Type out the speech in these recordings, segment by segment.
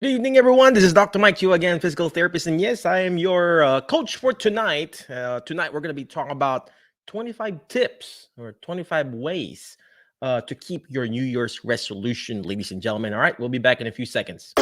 Good evening, everyone. This is Dr. Mike Q again, physical therapist. And yes, I am your coach for tonight. Tonight, we're going to be talking about 25 tips or 25 ways to keep your New Year's resolution, ladies and gentlemen. All right, we'll be back in a few seconds.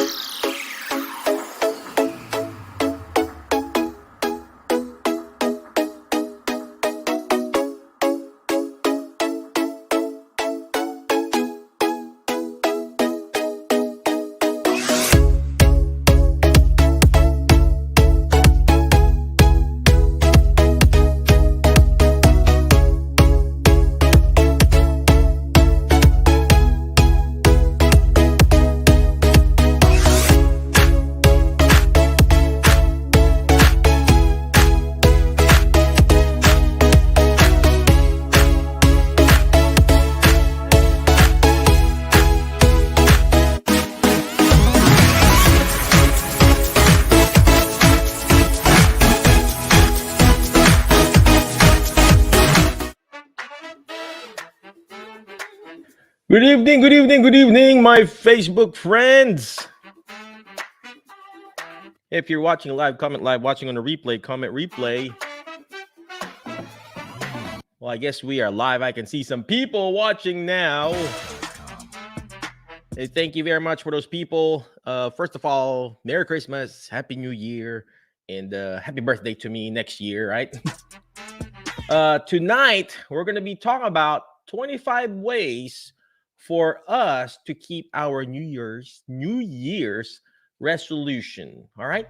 Good evening, good evening, good evening, my Facebook friends. If you're watching live, comment live. Watching on the replay, comment replay. Well, I guess we are live. I can see some people watching now. Hey, thank you very much for those people. First of all, Merry Christmas, Happy New Year, and happy birthday to me next year, right? Tonight, we're going to be talking about 25 ways for us to keep our New Year's resolution. All right.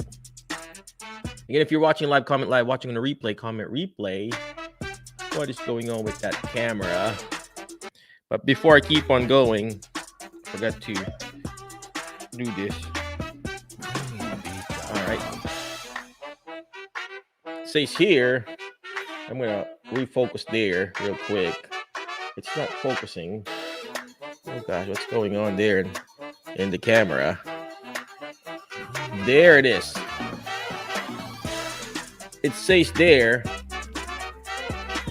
Again, if you're watching live, comment live. Watching on the replay, comment replay. What is going on with that camera? But before I keep on going, I forgot to do this. All right. It says here, I'm gonna refocus there real quick. It's not focusing. Oh gosh, what's going on there in the camera? There it is. It says there,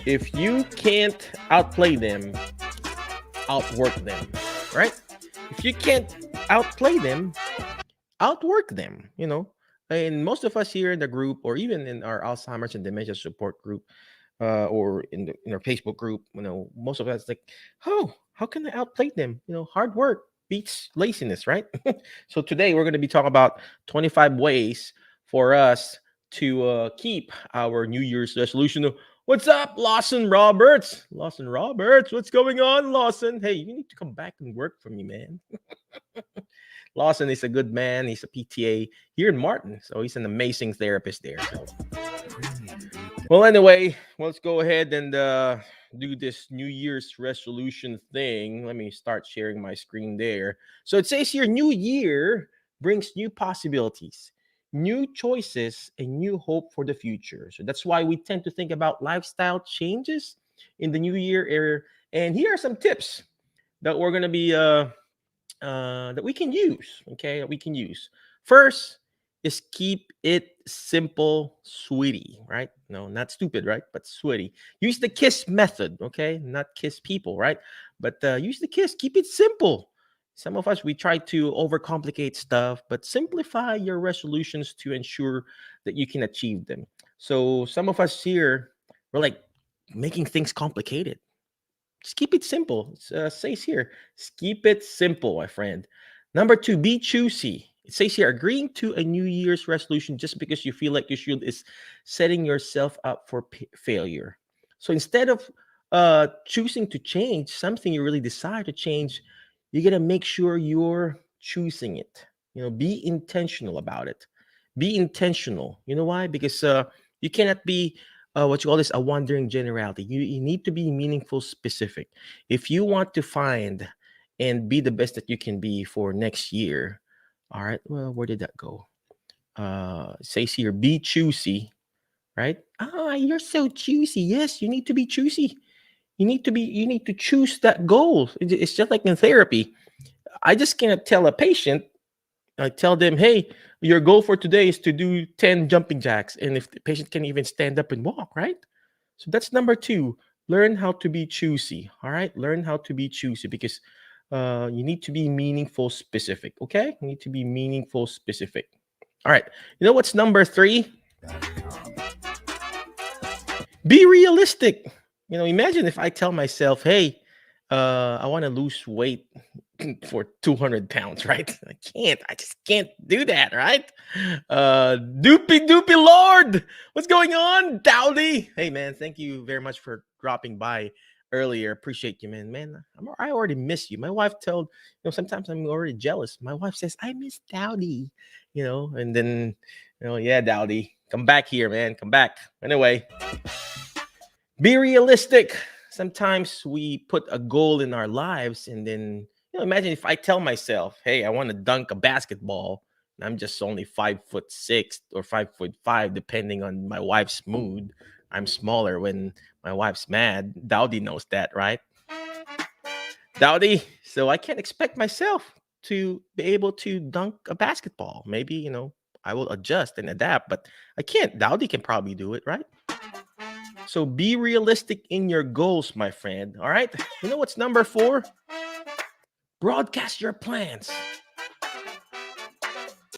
if you can't outplay them, outwork them, right? If you can't outplay them, outwork them, you know. And most of us here in the group, or even in our Alzheimer's and dementia support group, or in our Facebook group, you know, most of us like, oh, how can I outplay them? You know, hard work beats laziness, right? So today we're going to be talking about 25 ways for us to keep our New Year's resolution. What's up, Lawson Roberts? Lawson Roberts, what's going on, Lawson? Hey, you need to come back and work for me, man. Lawson is a good man. He's a PTA here in Martin, so he's an amazing therapist there. So. Well, anyway, let's go ahead and do this New Year's resolution thing. Let me start sharing my screen there. So it says here, New Year brings new possibilities, new choices, and new hope for the future. So that's why we tend to think about lifestyle changes in the New Year era. And here are some tips that we're going to be that we can use. Okay, that we can use. First is keep it simple, sweetie. Right? No, not stupid, right? But sweetie. Use the KISS method. Okay, not kiss people, right? But use the KISS. Keep it simple. Some of us we try to overcomplicate stuff, but simplify your resolutions to ensure that you can achieve them. So some of us here we're like making things complicated. Just keep it simple. It says here, keep it simple, my friend. Number two, be choosy. It says here, agreeing to a New Year's resolution just because you feel like you should is setting yourself up for failure. So instead of choosing to change something you really desire to change, you're gonna make sure you're choosing it. You know, be intentional about it. Be intentional. You know why? Because you cannot be what you call this a wandering generality. You need to be meaningful, specific. If you want to find and be the best that you can be for next year, all right. Well, where did that go? It says here, be choosy, right? Ah, you're so choosy. Yes, you need to be choosy. You need to choose that goal. It's just like in therapy. I just cannot tell a patient, I tell them, hey, your goal for today is to do 10 jumping jacks. And if the patient can even stand up and walk, right? So that's number two. Learn how to be choosy. All right. Learn how to be choosy because You need to be meaningful specific. Okay, you need to be meaningful specific. All right, you know what's number three? Be realistic. Imagine if I tell myself, hey, I want to lose weight for 200 pounds, right? I just can't do that, right? Doopy doopy Lord, what's going on, Dowdy? Hey, man, thank you very much for dropping by earlier. Appreciate you, man. I already miss you. My wife told, sometimes I'm already jealous. My wife says, I miss Dowdy, and then, yeah, Dowdy, come back here, man, come back. Anyway, be realistic. Sometimes we put a goal in our lives, and then imagine if I tell myself, hey, I want to dunk a basketball, and I'm just only 5'6" or 5'5", depending on my wife's mood. I'm smaller when my wife's mad. Dowdy knows that, right? Dowdy, so I can't expect myself to be able to dunk a basketball. Maybe, I will adjust and adapt, but I can't. Dowdy can probably do it, right? So be realistic in your goals, my friend. All right. You know what's number 4? Broadcast your plans.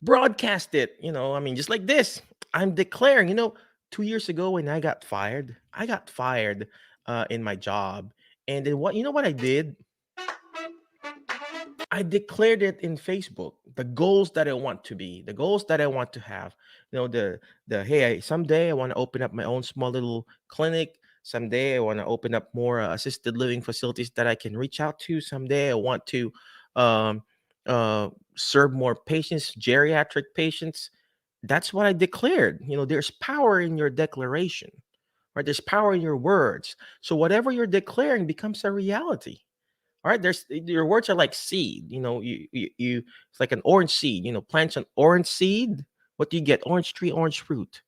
Broadcast it. Just like this. I'm declaring, 2 years ago when I got fired in my job. And then what I did? I declared it in Facebook, the goals that I want to be, the goals that I want to have. Hey, someday I want to open up my own small little clinic. Someday I want to open up more assisted living facilities that I can reach out to. Someday I want to um, serve more patients, geriatric patients. That's what I declared. There's power in your declaration, right? There's power in your words. So whatever you're declaring becomes a reality. All right, there's your words are like seed. It's like an orange seed. Plant an orange seed. What do you get? Orange tree, orange fruit.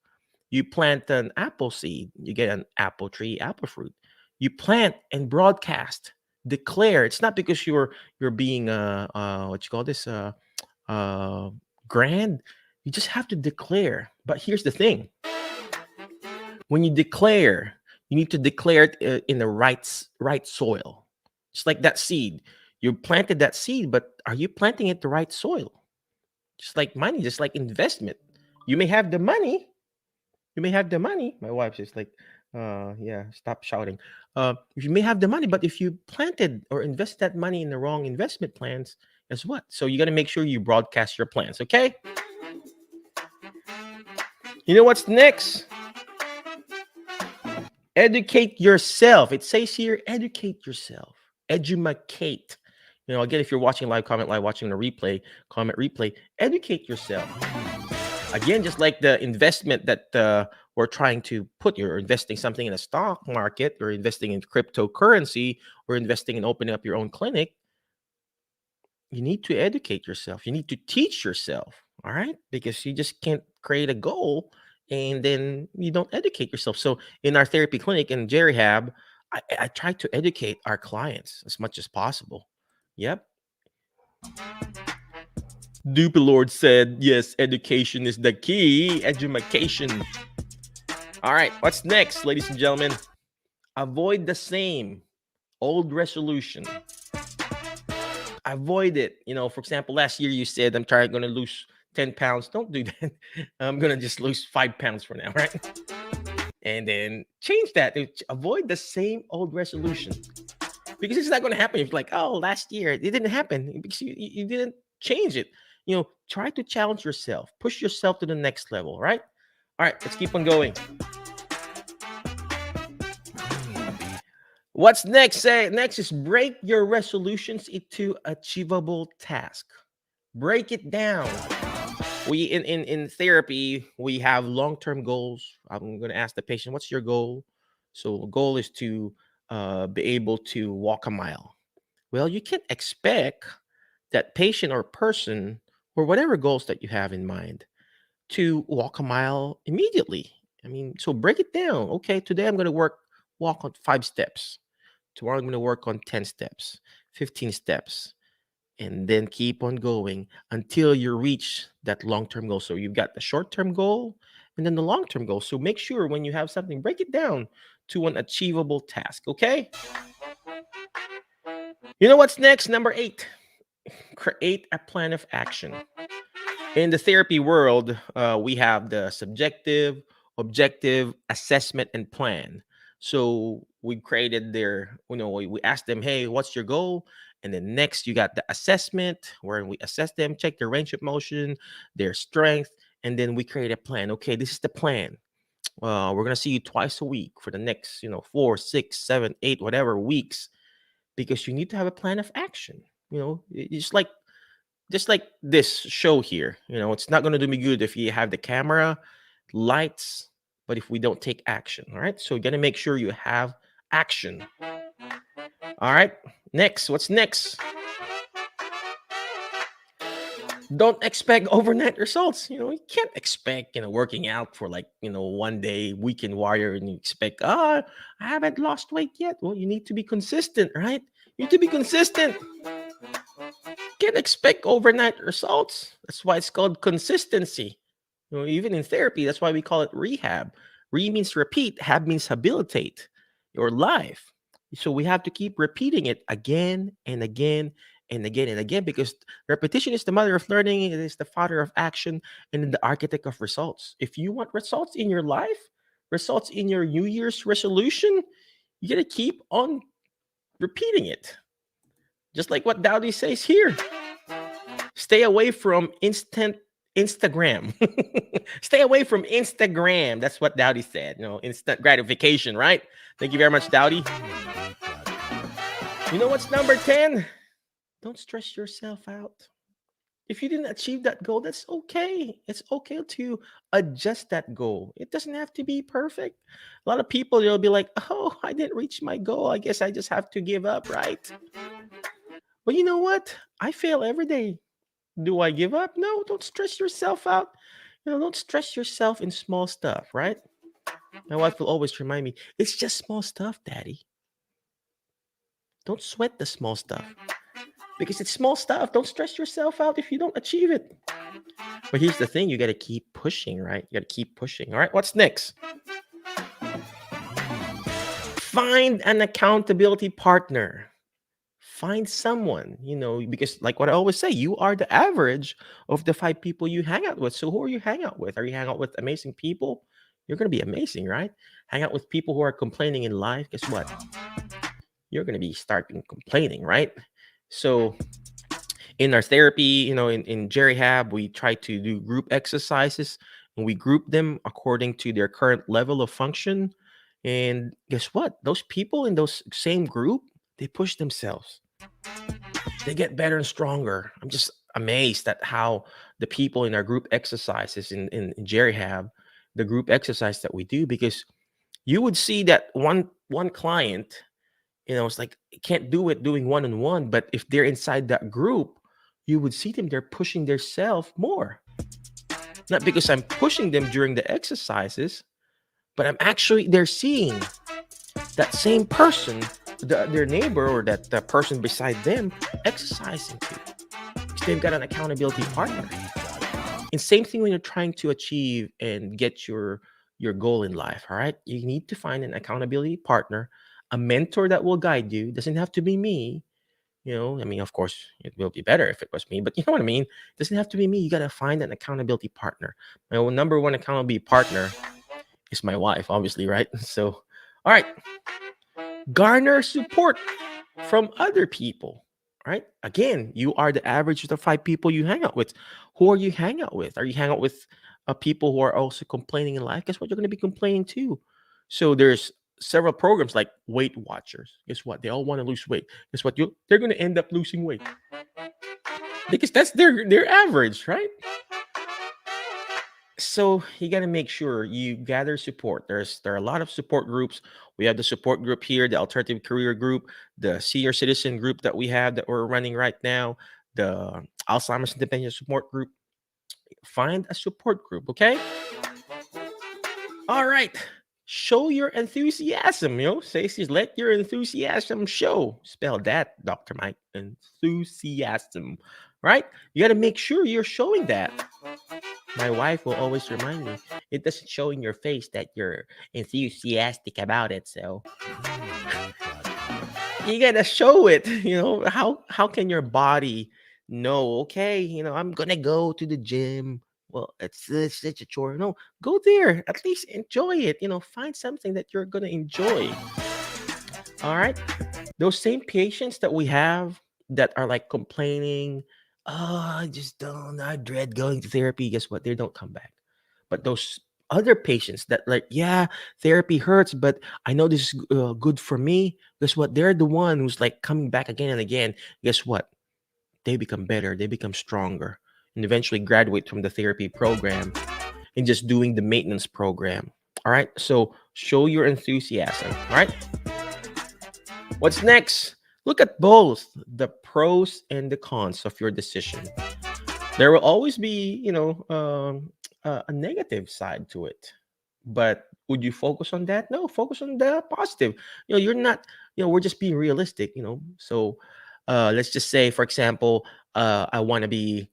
You plant an apple seed, you get an apple tree, apple fruit. You plant and broadcast, declare. It's not because you're being what you call this uh grand. You just have to declare. But here's the thing: when you declare, you need to declare it in the right soil. Just like that seed, you planted that seed, but are you planting it the right soil? Just like money, just like investment. You may have the money. You may have the money. My wife's just like, yeah, stop shouting. If you may have the money, but if you planted or invested that money in the wrong investment plans, guess what? So you got to make sure you broadcast your plans. Okay. You know what's next? Educate yourself. It says here, educate yourself. Edumacate. Again, if you're watching live, comment live, watching the replay, comment replay, educate yourself. Again, just like the investment that we're trying to put, you're investing something in a stock market, or investing in cryptocurrency, or investing in opening up your own clinic. You need to educate yourself. You need to teach yourself. All right. Because you just can't create a goal and then you don't educate yourself. So in our therapy clinic in Jerihab, I try to educate our clients as much as possible. Yep. Duper Lord said, yes, education is the key. Edumacation. All right. What's next, ladies and gentlemen? Avoid the same old resolution. Avoid it. For example, last year you said, I'm going to lose 10 pounds. Don't do that. I'm going to just lose 5 pounds for now, right? And then change that. Avoid the same old resolution, because it's not going to happen. If like, oh, last year it didn't happen because you didn't change it. Try to challenge yourself, push yourself to the next level, right? All right, let's keep on going. What's next? Next is break your resolutions into achievable tasks. Break it down. We in therapy, we have long-term goals. I'm going to ask the patient, what's your goal? So the goal is to be able to walk a mile. Well, you can't expect that patient or person, or whatever goals that you have in mind, to walk a mile immediately. So break it down. Okay, today I'm going to walk on 5 steps. Tomorrow I'm going to work on 10 steps, 15 steps, and then keep on going until you reach that long-term goal. So you've got the short-term goal and then the long-term goal. So make sure when you have something, break it down to an achievable task. Okay. You know what's next? Number 8, create a plan of action. In the therapy world, we have the subjective, objective, assessment, and plan. So we created their, we asked them, hey, what's your goal? And then next, you got the assessment, where we assess them, check their range of motion, their strength, and then we create a plan. Okay, this is the plan. We're gonna see you twice a week for the next, 4, 6, 7, 8, whatever weeks, because you need to have a plan of action. Just like this show here, it's not going to do me good if you have the camera, lights, but if we don't take action. All right, so you got to make sure you have action. All right, next, what's next? Don't expect overnight results. You can't expect working out for like one day weekend warrior, and you expect, I haven't lost weight yet. Well, you need to be consistent, right? You need to be consistent. Can't expect overnight results. That's why it's called consistency. Even in therapy, that's why we call it rehab. Re means repeat, hab means habilitate your life. So we have to keep repeating it again and again and again and again, because repetition is the mother of learning, it is the father of action, and then the architect of results. If you want results in your life, results in your New Year's resolution, you got to keep on repeating it. Just like what Dowdy says here. Stay away from Instagram. Stay away from Instagram. That's what Dowdy said. Instant gratification, right? Thank you very much, Dowdy. You know what's number 10? Don't stress yourself out. If you didn't achieve that goal, that's okay. It's okay to adjust that goal. It doesn't have to be perfect. A lot of people, they'll be like, oh, I didn't reach my goal. I guess I just have to give up, right? But you know what? I fail every day. Do I give up? No, don't stress yourself out. Don't stress yourself in small stuff, right? My wife will always remind me, it's just small stuff, Daddy. Don't sweat the small stuff, because it's small stuff. Don't stress yourself out if you don't achieve it. But here's the thing, you got to keep pushing, right? You got to keep pushing. All right, what's next? Find an accountability partner. Find someone, because like what I always say, you are the average of the 5 people you hang out with. So who are you hang out with? Are you hang out with amazing people? You're going to be amazing, right? Hang out with people who are complaining in life. Guess what? You're going to be starting complaining, right? So in our therapy, in Jerry Hab, we try to do group exercises, and we group them according to their current level of function. And guess what? Those people in those same group, they push themselves. They get better and stronger. I'm just amazed at how the people in our group exercises in Jerry Hab, the group exercise that we do, because you would see that one client, it's like can't do it doing one-on-one, but if they're inside that group, you would see them, they're pushing themselves more. Not because I'm pushing them during the exercises, but they're seeing that same person, their neighbor, or that the person beside them exercising too, because they've got an accountability partner. And same thing when you're trying to achieve and get your goal in life. All right, you need to find an accountability partner, a mentor that will guide you. Doesn't have to be me. Of course, it will be better if it was me, but you know what I mean? It doesn't have to be me. You got to find an accountability partner. My number one accountability partner is my wife, obviously, right? So, all right, garner support from other people, right? Again, you are the average of the 5 people you hang out with. Who are you hang out with? Are you hang out with people who are also complaining in life? Guess what? You're going to be complaining too. So there's several programs like Weight Watchers. Guess what? They all want to lose weight. Guess what? They're going to end up losing weight because that's their average, right? So you got to make sure you gather support. There are a lot of support groups. We have the support group here, the alternative career group, the senior citizen group that we have that we're running right now, the Alzheimer's independent support group. Find a support group, okay? All right. Show your enthusiasm, Says let your enthusiasm show. Spell that, Dr. Mike. Enthusiasm, right? You got to make sure you're showing that. My wife will always remind me, it doesn't show in your face that you're enthusiastic about it. So You gotta show it. How can your body know? Okay, I'm gonna go to the gym. Well, it's such a chore. No, go there. At least enjoy it. Find something that you're gonna enjoy. All right. Those same patients that we have that are like complaining, oh, I just don't, I dread going to therapy. Guess what? They don't come back. But those other patients that like, yeah, therapy hurts, but I know this is good for me. Guess what? They're the one who's like coming back again and again. Guess what? They become better. They become stronger and eventually graduate from the therapy program and just doing the maintenance program. All right. So show your enthusiasm. All right. What's next? Look at both the pros and the cons of your decision. There will always be, a negative side to it. But would you focus on that? No, focus on the positive. You're not, we're just being realistic. So let's just say, for example, I want to be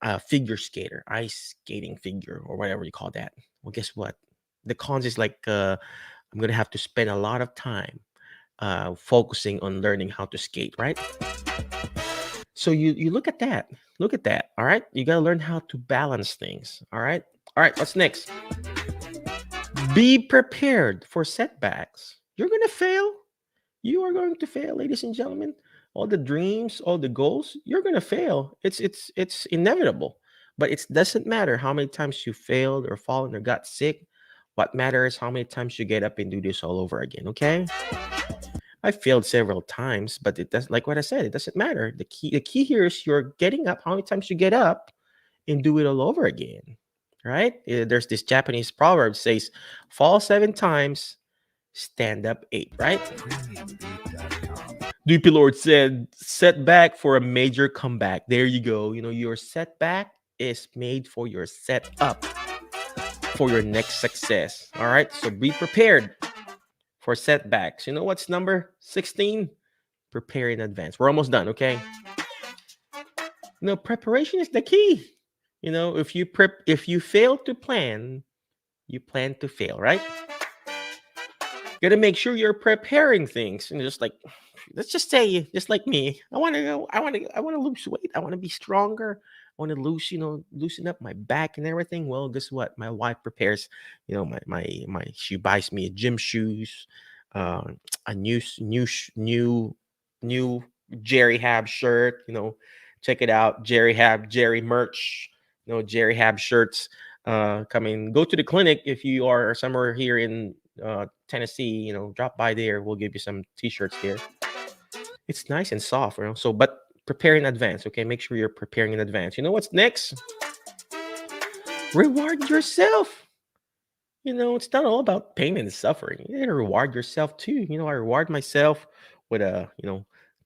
a figure skater, ice skating figure, or whatever you call that. Well, guess what? The cons is like I'm gonna have to spend a lot of time focusing on learning how to skate, right? So you look at that. Look at that. All right. You got to learn how to balance things. All right. All right. What's next? Be prepared for setbacks. You're going to fail. You are going to fail, ladies and gentlemen. All the dreams, all the goals, you're going to fail. It's inevitable. But it doesn't matter how many times you failed or fallen or got sick. What matters is how many times you get up and do this all over again. Okay. I failed several times, but it does, like what I said, it doesn't matter. The key here is you're getting up, how many times you get up and do it all over again. Right? There's this Japanese proverb says, fall 7 times, stand up 8, right? DP Lord said, setback for a major comeback. There you go. Your setback is made for your setup for your next success. All right. So be prepared for setbacks. What's number 16? Prepare in advance. We're almost done, okay? Preparation is the key. If you fail to plan, you plan to fail, right? You gotta make sure you're preparing things. Just like, let's just say, just like me, I want to lose weight. I want to be stronger. I want to loosen up my back and everything. Well, guess what? My wife prepares, she buys me gym shoes, a new Jerry Hab shirt. Check it out, Jerry merch. Jerry Hab shirts. Go to the clinic if you are somewhere here in Tennessee. Drop by there. We'll give you some t-shirts there. It's nice and soft, So, but prepare in advance, okay? Make sure you're preparing in advance. What's next? Reward yourself. It's not all about pain and suffering. You gotta reward yourself too. I reward myself with a,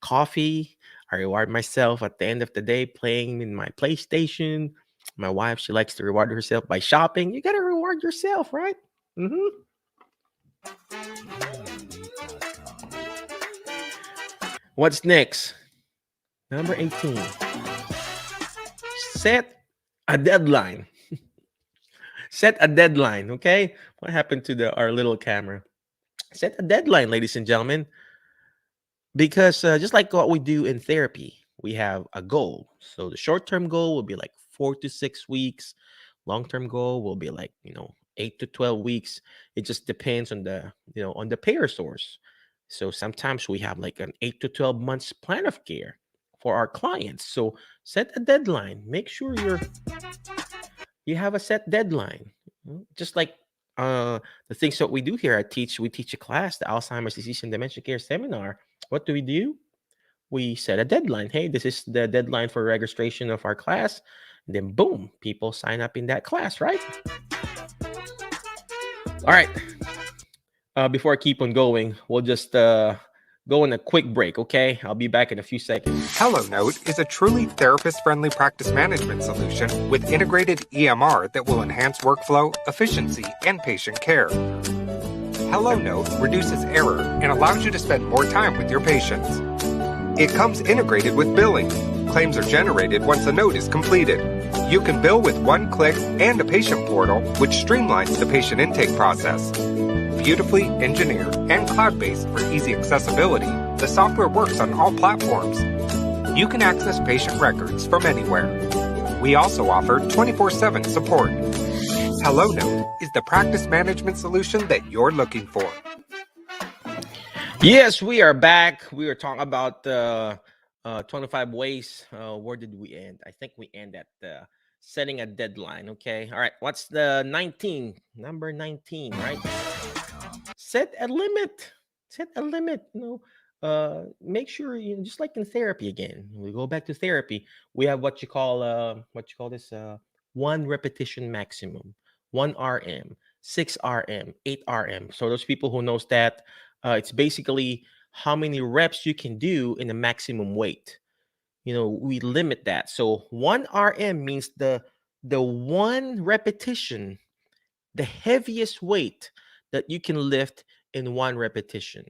coffee. I reward myself at the end of the day playing in my PlayStation. My wife, she likes to reward herself by shopping. You gotta reward yourself, right? What's next? Number 18. Set a deadline. Set a deadline, okay? What happened to our little camera? Set a deadline, ladies and gentlemen. Because just like what we do in therapy, we have a goal. So the short-term goal will be like 4 to 6 weeks. Long-term goal will be like, 8 to 12 weeks. It just depends on the payer source. So sometimes we have like an 8 to 12 months plan of care for our clients. So set a deadline. Make sure you have a set deadline. Just like the things that we do here, we teach a class, the Alzheimer's Disease and Dementia Care Seminar. What do? We set a deadline. Hey, this is the deadline for registration of our class. And then boom, people sign up in that class, right? All right. Before I keep on going, we'll just go on a quick break, okay? I'll be back in a few seconds. HelloNote is a truly therapist-friendly practice management solution with integrated EMR that will enhance workflow, efficiency, and patient care. HelloNote reduces error and allows you to spend more time with your patients. It comes integrated with billing. Claims are generated once a note is completed. You can bill with one click and a patient portal, which streamlines the patient intake process. Beautifully engineered and cloud-based for easy accessibility, The software works on all platforms. You can access patient records from anywhere. We also offer 24/7 support. HelloNote is the practice management solution that you're looking for. Yes, we are back. We are talking about 25 ways. Where did we end? I think we end at setting a deadline. Okay. All right. What's the 19? Number 19, right? Set a limit. Set a limit. Make sure you just like in therapy again. We go back to therapy. We have what you call this one repetition maximum, 1 RM, 6 RM, 8 RM. So those people who knows that it's basically how many reps you can do in the maximum weight. We limit that. So 1 RM means the one repetition, the heaviest weight that you can lift in one repetition.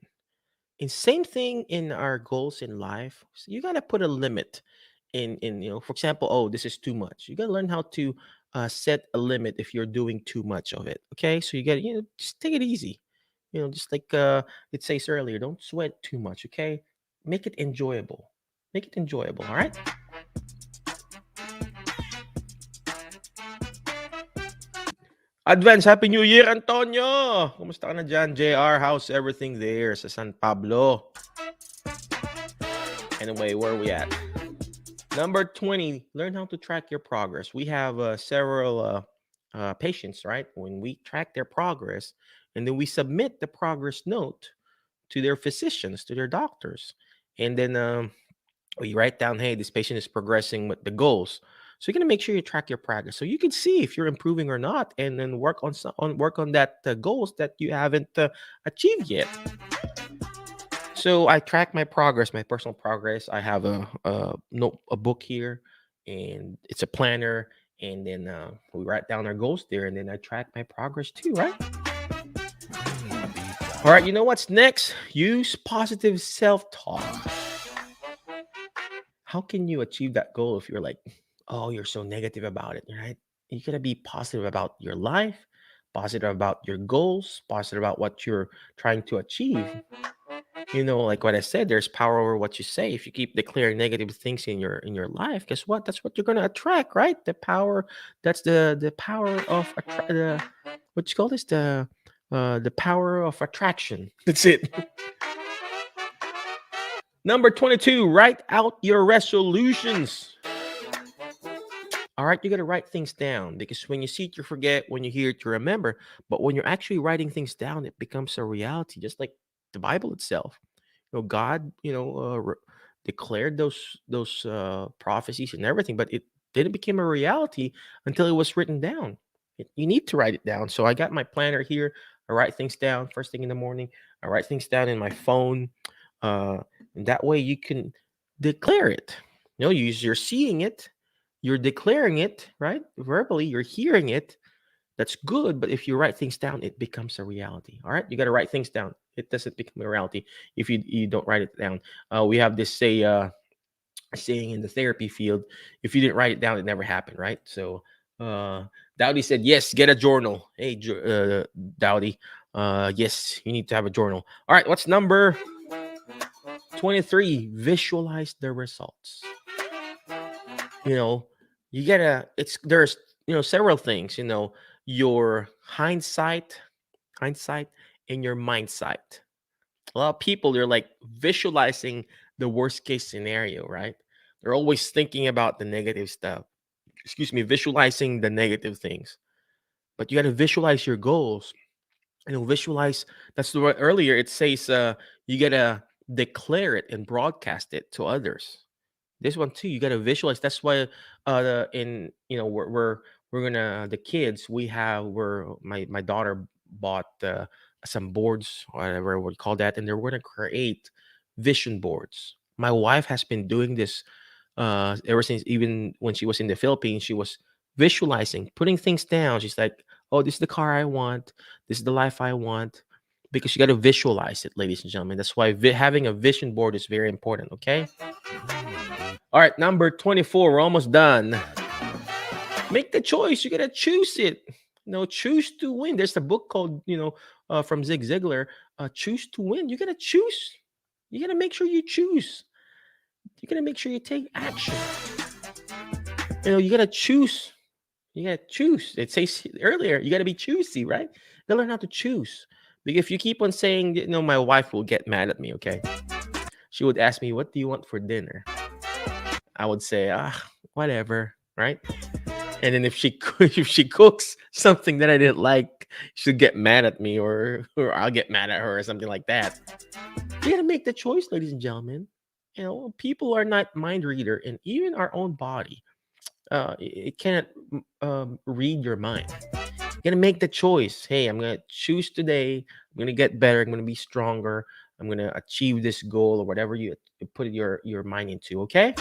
And same thing in our goals in life. So you gotta put a limit in for example, oh, this is too much. You gotta learn how to set a limit if you're doing too much of it. Okay, so you gotta just take it easy. Just like it says earlier, don't sweat too much. Okay, make it enjoyable. Make it enjoyable. All right. Advance Happy New Year, Antonio! Kumusta ka na dyan, JR? How's everything there sa San Pablo? Anyway, where are we at? Number 20, learn how to track your progress. We have several patients, right? When we track their progress, and then we submit the progress note to their physicians, to their doctors. And then we write down, hey, this patient is progressing with the goals. So you're gonna make sure you track your progress, so you can see if you're improving or not, and then work on that goals that you haven't achieved yet. So I track my progress, my personal progress. I have a book here, and it's a planner, and then we write down our goals there, and then I track my progress too, right? All right, you know what's next? Use positive self-talk. How can you achieve that goal if you're like, oh, you're so negative about it, right? You gotta be positive about your life, positive about your goals, positive about what you're trying to achieve. Like what I said, there's power over what you say. If you keep declaring negative things in your life, guess what? That's what you're gonna attract, right? The power. That's the power of the what you call this the power of attraction. That's it. Number 22, write out your resolutions. All right, you got to write things down, because when you see it, you forget. When you hear it, you remember. But when you're actually writing things down, it becomes a reality, just like the Bible itself. God, declared those prophecies and everything, but it didn't become a reality until it was written down. You need to write it down. So I got my planner here. I write things down first thing in the morning. I write things down in my phone. And that way you can declare it. You're seeing it, you're declaring it, right? Verbally, you're hearing it. That's good. But if you write things down, it becomes a reality. All right. You got to write things down. It doesn't become a reality if you don't write it down. We have this saying in the therapy field: if you didn't write it down, it never happened, right? So Dowdy said, yes, get a journal. Hey, Dowdy, yes, you need to have a journal. All right. What's number 23? Visualize the results. You gotta, there's several things, your hindsight and your mindsight. A lot of people, they're like visualizing the worst case scenario, right? They're always thinking about the negative stuff. Visualizing the negative things. But you got to visualize your goals. Visualize. That's the word earlier. It says you got to declare it and broadcast it to others. This one too, you got to visualize. That's why we're gonna, the kids, my daughter bought some boards, whatever we call that, and they're going to create vision boards. My wife has been doing this ever since, even when she was in the Philippines. She was visualizing, putting things down. She's like, oh, this is the car I want, this is the life I want, because you got to visualize it, ladies and gentlemen. That's why having a vision board is very important. Okay. All right, number 24. We're almost done. Make the choice. You gotta choose it. Choose to win. There's a book called, from Zig Ziglar, Choose to Win. You gotta choose. You got to make sure you choose. You got to make sure you take action. You got to choose. You got to choose. It says earlier, you got to be choosy, right? You got to learn how to choose. Because if you keep on saying, my wife will get mad at me, okay? She would ask me, what do you want for dinner? I would say, whatever, right? And then if she cooks something that I didn't like, she'll get mad at me, or I'll get mad at her, or something like that. You gotta make the choice, ladies and gentlemen. People are not mind reader, and even our own body, it can't read your mind. You gotta make the choice. Hey, I'm gonna choose today. I'm gonna get better. I'm gonna be stronger. I'm gonna achieve this goal, or whatever you put your mind into. Okay.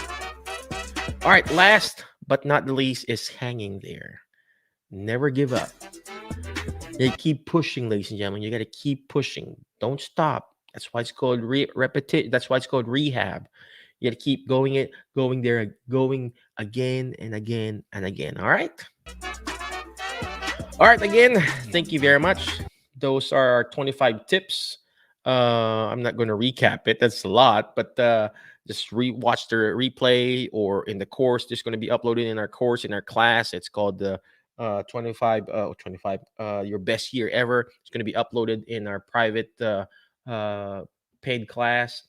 All right. Last but not the least is hanging there. Never give up. You keep pushing, ladies and gentlemen. You got to keep pushing. Don't stop. That's why it's called repetition. That's why it's called rehab. You got to keep going there, going again and again and again. All right. All right. Again, thank you very much. Those are our 25 tips. I'm not going to recap it. That's a lot, but just watch the replay, or in the course. Just going to be uploaded in our course, in our class. It's called the 25 your best year ever. It's going to be uploaded in our private paid class.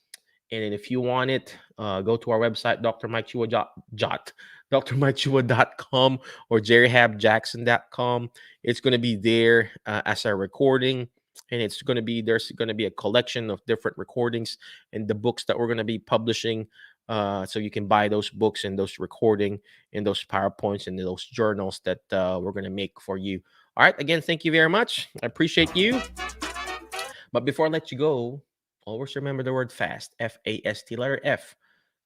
And then if you want it, go to our website, drmikechua.com or jerryhabjackson.com. It's going to be there as a recording. And there's going to be a collection of different recordings and the books that we're going to be publishing. So you can buy those books and those recording and those PowerPoints and those journals that we're going to make for you. All right. Again, thank you very much. I appreciate you. But before I let you go, always remember the word FAST, F-A-S-T, letter F.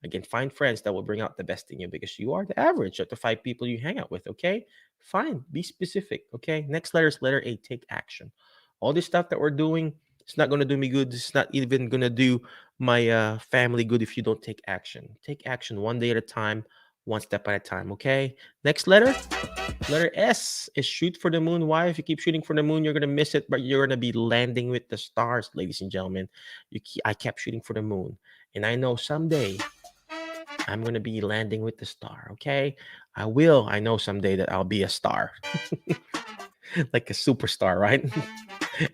Again, find friends that will bring out the best in you, because you are the average of the 5 people you hang out with. Okay. Fine. Be specific. Okay. Next letter is letter A, take action. All this stuff that we're doing, it's not going to do me good. It's not even going to do my family good if you don't take action. Take action one day at a time, one step at a time, okay? Next letter S is shoot for the moon. Why? If you keep shooting for the moon, you're going to miss it, but you're going to be landing with the stars, ladies and gentlemen. I kept shooting for the moon, and I know someday I'm going to be landing with the star, okay? I know someday that I'll be a star. Like a superstar, right?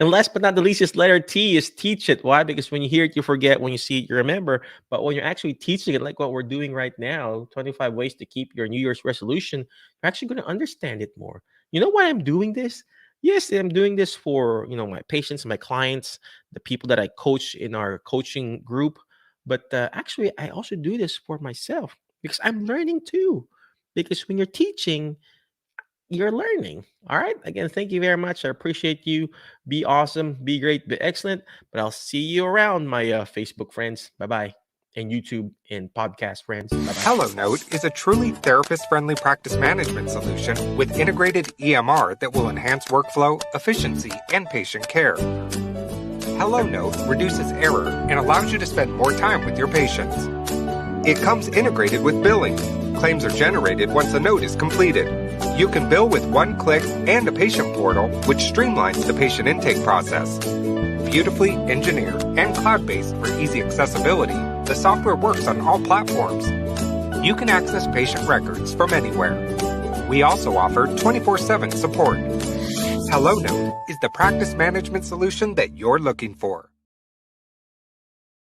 And last but not the least is letter T, is teach it. Why? Because when you hear it, you forget. When you see it, you remember. But when you're actually teaching it, like what we're doing right now, 25 ways to keep your New Year's resolution, you're actually going to understand it more. You know why I'm doing this? Yes, I'm doing this for, my patients, my clients, the people that I coach in our coaching group. But actually, I also do this for myself, because I'm learning too. Because when you're teaching, you're learning. All right. Again, thank you very much. I appreciate you. Be awesome. Be great. Be excellent. But I'll see you around, my Facebook friends. Bye-bye. And YouTube and podcast friends. Bye-bye. HelloNote is a truly therapist-friendly practice management solution with integrated EMR that will enhance workflow, efficiency, and patient care. HelloNote reduces error and allows you to spend more time with your patients. It comes integrated with billing. Claims are generated once a note is completed. You can bill with one click and a patient portal, which streamlines the patient intake process. Beautifully engineered and cloud-based for easy accessibility, the software works on all platforms. You can access patient records from anywhere. We also offer 24/7 support. HelloNote is the practice management solution that you're looking for.